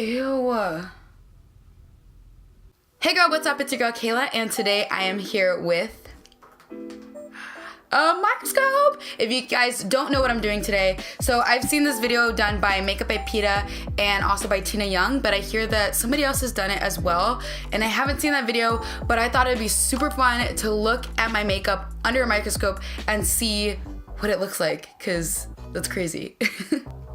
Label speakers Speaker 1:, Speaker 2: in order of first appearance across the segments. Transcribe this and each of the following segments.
Speaker 1: Ew. Hey girl, what's up? It's your girl Kayla, and today I am here with a microscope. If you guys don't know what I'm doing today, so I've seen this video done by Makeup by Peta and also by Tina Young, but I hear that somebody else has done it as well, and I haven't seen that video, but I thought it'd be super fun to look at my makeup under a microscope and see what it looks like, because that's crazy.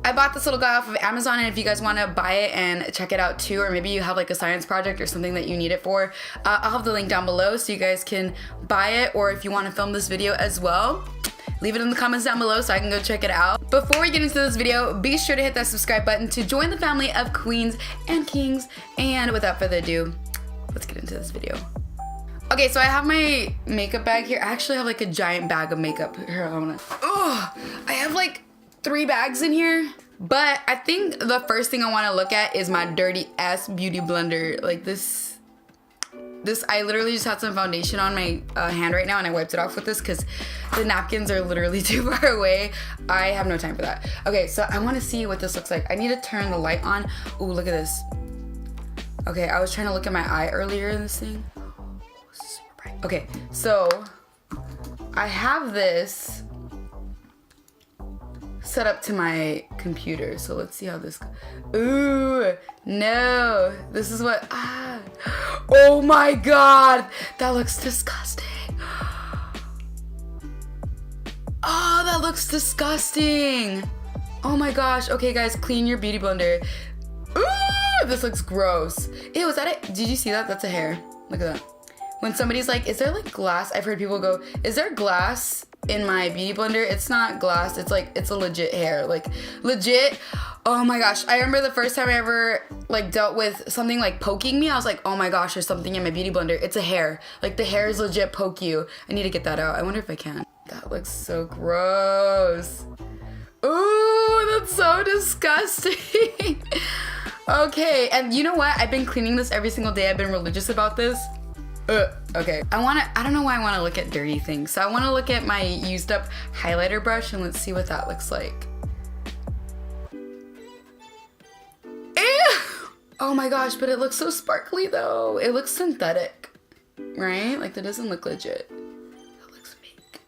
Speaker 1: I bought this little guy off of Amazon, and if you guys want to buy it and check it out too, or maybe you have like a science project or something that you need it for, I'll have the link down below so you guys can buy it, or if you want to film this video as well, leave it in the comments down below so I can go check it out. Before we get into this video, be sure to hit that subscribe button to join the family of queens and kings, and without further ado, let's get into this video. Okay, so I have my makeup bag here. I actually have like a giant bag of makeup. Here, I have like 3 bags in here, but I think the first thing I want to look at is my dirty ass beauty blender. Like this I literally just had some foundation on my hand right now, and I wiped it off with this because the napkins are literally too far away. I have no time for that. Okay, so I want to see what this looks like. I need to turn the light on. Ooh, look at this. Okay, I was trying to look at my eye earlier in this thing. Super bright. Okay, so I have this set up to my computer, so let's see how this goes. Ooh, no, this is what, oh my god, that looks disgusting. Oh, that looks disgusting. Oh my gosh. Okay guys, clean your beauty blender. Ooh, this looks gross. Ew, is that it? Did you see that? That's a hair. Look at that. When somebody's like, is there like glass? I've heard people go, is there glass in my beauty blender? It's not glass, it's like, it's a legit hair, like legit. Oh my gosh, I remember the first time I ever like dealt with something like poking me, I was like, oh my gosh, there's something in my beauty blender. It's a hair, like the hairs legit poke you. I need to get that out. I wonder if I can. That looks so gross. Ooh, that's so disgusting. Okay, and you know what, I've been cleaning this every single day. I've been religious about this. Okay, I don't know why I want to look at dirty things. So I want to look at my used up highlighter brush, and let's see what that looks like. Ew! Oh my gosh, but it looks so sparkly though. It looks synthetic, right? Like that doesn't look legit. It looks fake.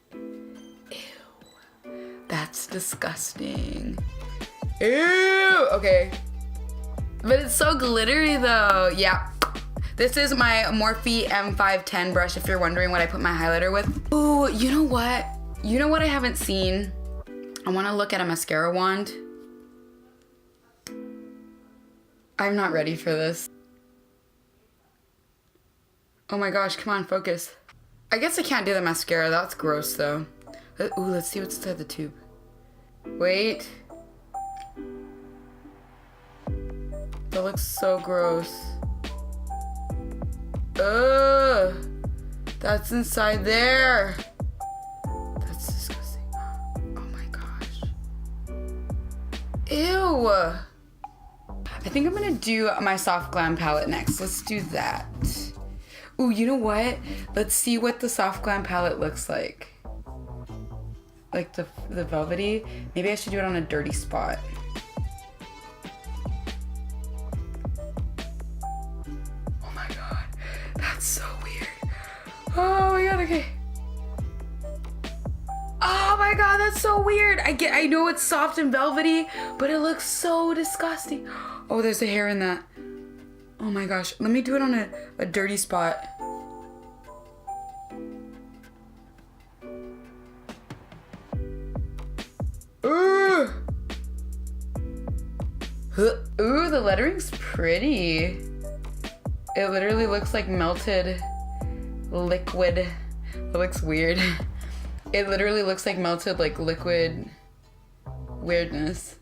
Speaker 1: Ew. That's disgusting. Ew! Okay. But it's so glittery though. Yeah. This is my Morphe M510 brush, if you're wondering what I put my highlighter with. Ooh, you know what? You know what I haven't seen? I want to look at a mascara wand. I'm not ready for this. Oh my gosh, come on, focus. I guess I can't do the mascara. That's gross though. Ooh, let's see what's inside the tube. Wait. That looks so gross. Ugh, that's inside there. That's disgusting. Oh my gosh. Ew. I think I'm gonna do my Soft Glam palette next. Let's do that. Ooh, you know what? Let's see what the Soft Glam palette looks like. Like the velvety. Maybe I should do it on a dirty spot. So weird. Oh my god, okay. Oh my god, that's so weird. I know it's soft and velvety, but it looks so disgusting. Oh, there's a hair in that. Oh my gosh. Let me do it on a dirty spot. Ooh. Ooh, the lettering's pretty. It literally looks like melted liquid. It looks weird. It literally looks like melted like liquid weirdness.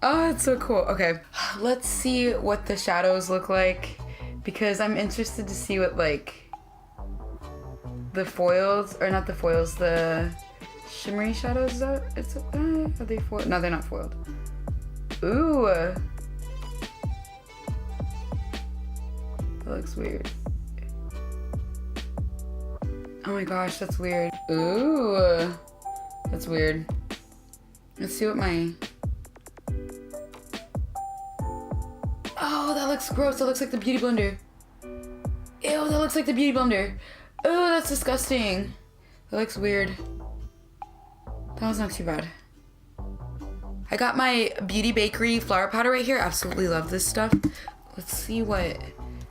Speaker 1: Oh, it's so cool. Okay, let's see what the shadows look like, because I'm interested to see what like the foils, or not the foils, the shimmery shadows are. Are they foiled? No, they're not foiled. Ooh. That looks weird. Oh my gosh, that's weird. Ooh, that's weird. Let's see what my... Oh, that looks gross. That looks like the beauty blender. Ew, that looks like the beauty blender. Oh, that's disgusting. That looks weird. That was not too bad. I got my Beauty Bakery flour powder right here. Absolutely love this stuff. Let's see what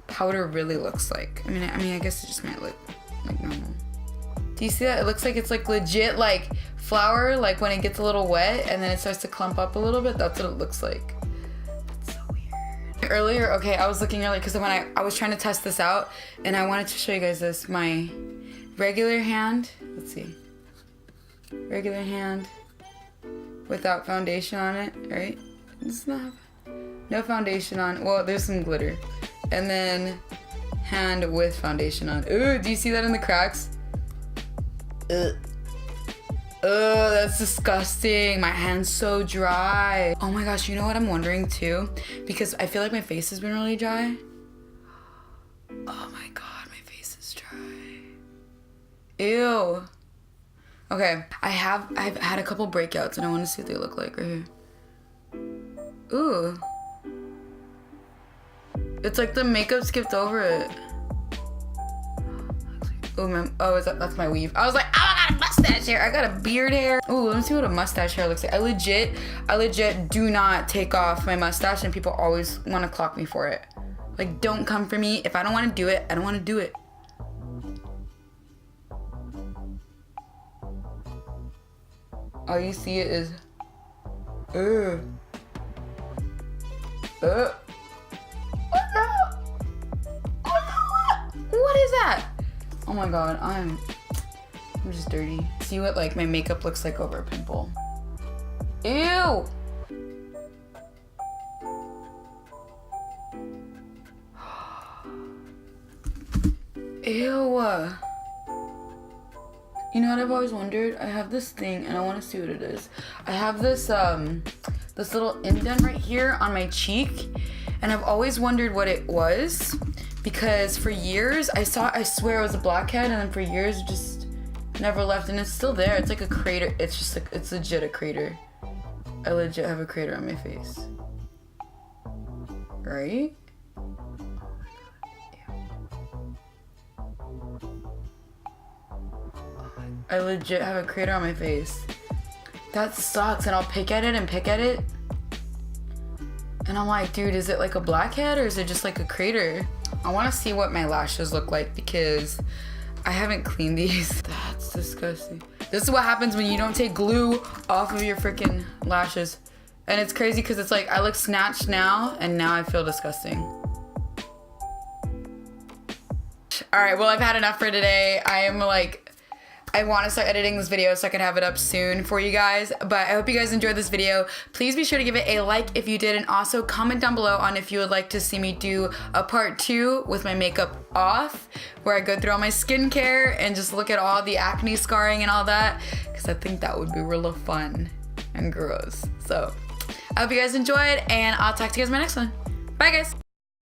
Speaker 1: powder really looks like. I mean, I guess it just might look like normal. Do you see that? It looks like it's like legit like flour, like when it gets a little wet and then it starts to clump up a little bit. That's what it looks like. That's so weird. Earlier, okay, I was looking earlier because when I was trying to test this out and I wanted to show you guys this. My regular hand, let's see. Regular hand without foundation on it, right? It's not, no foundation on, well, there's some glitter. And then hand with foundation on. Ooh, do you see that in the cracks? Ugh. Oh, that's disgusting. My hand's so dry. Oh my gosh, you know what I'm wondering too? Because I feel like my face has been really dry. Oh my god, my face is dry. Ew. Okay, I've had a couple breakouts and I want to see what they look like right here. Ooh. It's like the makeup skipped over it. Oh, man. Oh, that's my weave. I was like, oh, I got a mustache hair. I got a beard hair. Oh, let me see what a mustache hair looks like. I legit do not take off my mustache and people always want to clock me for it. Like, don't come for me. If I don't want to do it, I don't want to do it. All you see is, what the? What is that? Oh my god, I'm just dirty. See what like my makeup looks like over a pimple. Ew! Ew! You know what I've always wondered? I have this thing and I want to see what it is. I have this this little indent right here on my cheek and I've always wondered what it was because for years I swear it was a blackhead and then for years it just never left and it's still there. It's like a crater. It's just like, it's legit a crater. I legit have a crater on my face. Right? I legit have a crater on my face. That sucks. And I'll pick at it and pick at it. And I'm like, dude, is it like a blackhead or is it just like a crater? I want to see what my lashes look like because I haven't cleaned these. That's disgusting. This is what happens when you don't take glue off of your freaking lashes. And it's crazy because it's like I look snatched now and now I feel disgusting. All right, well, I've had enough for today. I want to start editing this video so I can have it up soon for you guys, but I hope you guys enjoyed this video. Please be sure to give it a like if you did, and also comment down below on if you would like to see me do a part 2 with my makeup off, where I go through all my skincare and just look at all the acne scarring and all that, because I think that would be really fun and gross. So I hope you guys enjoyed, and I'll talk to you guys in my next one. Bye, guys.